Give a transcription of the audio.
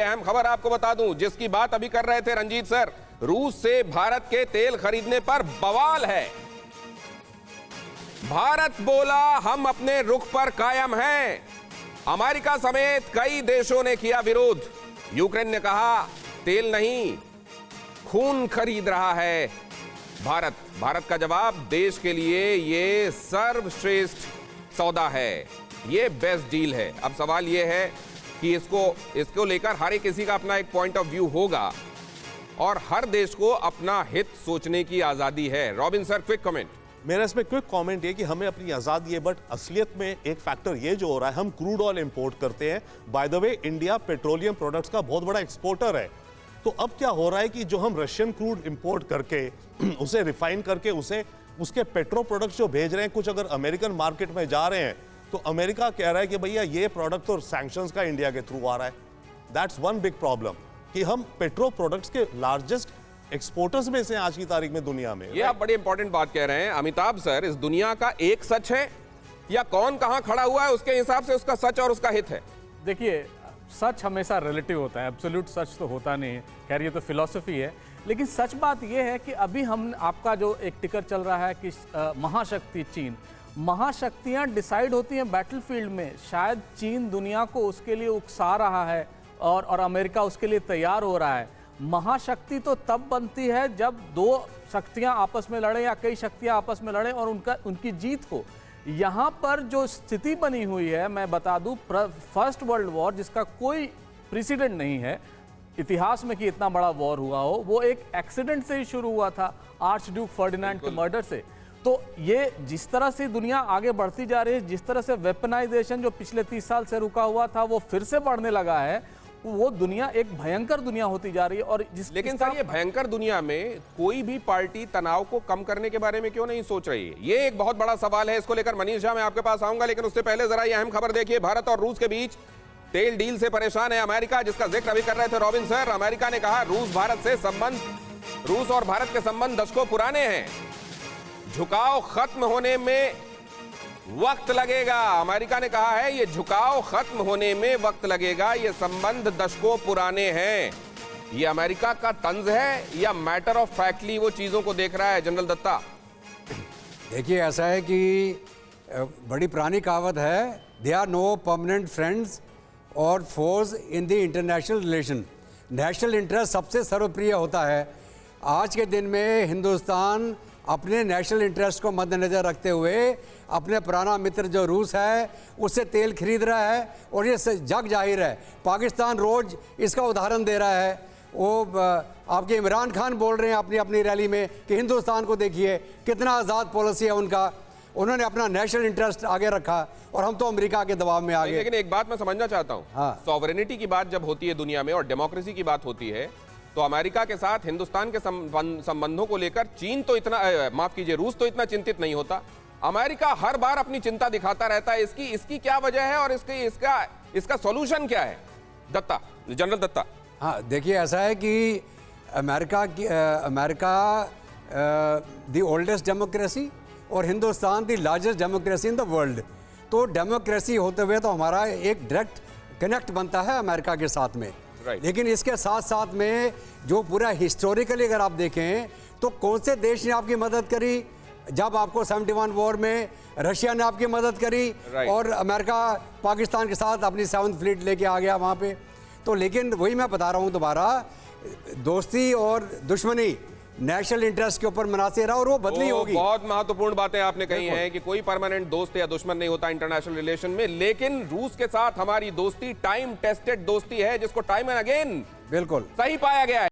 अहम खबर आपको बता दूं, जिसकी बात अभी कर रहे थे रंजीत सर। रूस से भारत के तेल खरीदने पर बवाल है। भारत बोला हम अपने रुख पर कायम हैं। अमेरिका समेत कई देशों ने किया विरोध। यूक्रेन ने कहा तेल नहीं खून खरीद रहा है भारत का जवाब, देश के लिए ये सर्वश्रेष्ठ सौदा है, ये बेस्ट डील है। अब सवाल ये है कि इसको लेकर हर एक किसी का अपना एक पॉइंट ऑफ व्यू होगा और हर देश को अपना हित सोचने की आजादी है। Robin sir, quick comment. मेरा इसमें क्विक कमेंट है कि हमें अपनी आजादी है, बट असलियत में एक फैक्टर ये जो हो रहा है, हम क्रूड ऑयल इंपोर्ट करते हैं। By the way, India petroleum products का बहुत बड़ा एक्सपोर्टर है। तो अब क्या हो रहा है कि जो हम रशियन क्रूड इंपोर्ट करके उसे रिफाइन करके उसके पेट्रो प्रोडक्ट्स जो भेज रहे हैं, कुछ अगर अमेरिकन मार्केट में जा रहे हैं तो अमेरिका कह रहा है कि भैया ये प्रोडक्ट तो सैंक्शंस का इंडिया के थ्रू आ रहा है। दैट्स वन बिग प्रॉब्लम कि हम पेट्रो प्रोडक्ट्स के लार्जेस्ट एक्सपोर्टर्स में से आज की तारीख में दुनिया में। ये आप बड़ी इंपॉर्टेंट बात कह रहे हैं अमिताभ सर। इस दुनिया का एक सच है या कौन कहां खड़ा हुआ है उसके हिसाब से उसका सच और उसका हित है? देखिए, सच हमेशा रिलेटिव होता है, एब्सोल्यूट सच तो होता नहीं है। खैर, ये तो फिलॉसफी है। लेकिन सच बात ये है कि अभी हम आपका जो एक टिकर चल रहा है कि महाशक्ति चीन, महाशक्तियां डिसाइड होती हैं बैटलफील्ड में। शायद चीन दुनिया को उसके लिए उकसा रहा है और अमेरिका उसके लिए तैयार हो रहा है। महाशक्ति तो तब बनती है जब दो शक्तियां आपस में लड़ें या कई शक्तियां आपस में लड़ें और उनकी जीत हो। यहाँ पर जो स्थिति बनी हुई है, मैं बता दूं, फर्स्ट वर्ल्ड वॉर जिसका कोई प्रेसिडेंट नहीं है इतिहास में कि इतना बड़ा वॉर हुआ हो, वो एक एक्सीडेंट से ही शुरू हुआ था, आर्च ड्यूक फर्डिनेंड के मर्डर से। तो ये जिस तरह से दुनिया आगे बढ़ती जा रही है, जिस तरह से वेपनाइजेशन जो पिछले 30 साल से रुका हुआ था वो फिर से बढ़ने लगा है, वो दुनिया एक भयंकर दुनिया होती जा रही है। और लेकिन सर, ये भयंकर दुनिया में कोई भी पार्टी तनाव को कम करने के बारे में क्यों नहीं सोच रही है? ये एक बहुत बड़ा सवाल है। इसको लेकर मनीष झा, मैं आपके पास आऊंगा, लेकिन उससे पहले जरा ये अहम खबर देखिए। भारत और रूस के बीच तेल डील से परेशान है अमेरिका, जिसका जिक्र अभी कर रहे थे रॉबिन सर। अमेरिका ने कहा रूस और भारत के संबंध दशकों पुराने हैं, झुकाव खत्म होने में वक्त लगेगा। अमेरिका ने कहा है ये झुकाव खत्म होने में वक्त लगेगा, ये संबंध दशकों पुराने हैं। ये अमेरिका का तंज है या मैटर ऑफ फैक्टली वो चीजों को देख रहा है? जनरल दत्ता, देखिए, ऐसा है कि बड़ी पुरानी कहावत है, there are no permanent friends और force in the international relation. National interest सबसे सर्वप्रिय होता है। आज के दिन में हिंदुस्तान अपने नेशनल इंटरेस्ट को मद्देनज़र रखते हुए अपने पुराना मित्र जो रूस है उससे तेल खरीद रहा है, और ये जग जाहिर है, पाकिस्तान रोज़ इसका उदाहरण दे रहा है। वो आपके इमरान खान बोल रहे हैं अपनी अपनी रैली में कि हिंदुस्तान को देखिए कितना आज़ाद पॉलिसी है उनका, उन्होंने अपना नेशनल इंटरेस्ट आगे रखा और हम तो अमेरिका के दबाव में आ गए। लेकिन एक बात मैं समझना चाहता हूँ, हाँ, सॉवरेनिटी की बात जब होती है दुनिया में और डेमोक्रेसी की बात होती है, तो अमेरिका के साथ हिंदुस्तान के संबंधों को लेकर चीन तो इतना, माफ कीजिए, रूस तो इतना चिंतित नहीं होता। अमेरिका हर बार अपनी चिंता दिखाता रहता है। इसकी क्या वजह है और इसका सॉल्यूशन क्या है? दत्ता, जनरल दत्ता। हाँ, देखिए, ऐसा है कि अमेरिका द ओल्डेस्ट डेमोक्रेसी और Hindustan the largest democracy in the world. तो डेमोक्रेसी होते हुए तो हमारा एक डायरेक्ट कनेक्ट बनता है अमेरिका के साथ में। लेकिन इसके साथ साथ में जो पूरा हिस्टोरिकली अगर आप देखें तो कौन से देश ने आपकी मदद करी? जब आपको 71 वॉर में रशिया ने आपकी मदद करी और अमेरिका पाकिस्तान के साथ अपनी 7th फ्लीट लेके आ गया वहाँ पे। तो लेकिन वही मैं बता रहा हूँ दोबारा, दोस्ती और दुश्मनी नेशनल इंटरेस्ट के ऊपर मुनासिर है और वो बदली होगी। बहुत महत्वपूर्ण बातें आपने कही हैं कि कोई परमानेंट दोस्त या दुश्मन नहीं होता इंटरनेशनल रिलेशन में, लेकिन रूस के साथ हमारी दोस्ती टाइम टेस्टेड दोस्ती है, जिसको टाइम एंड अगेन बिल्कुल सही पाया गया है।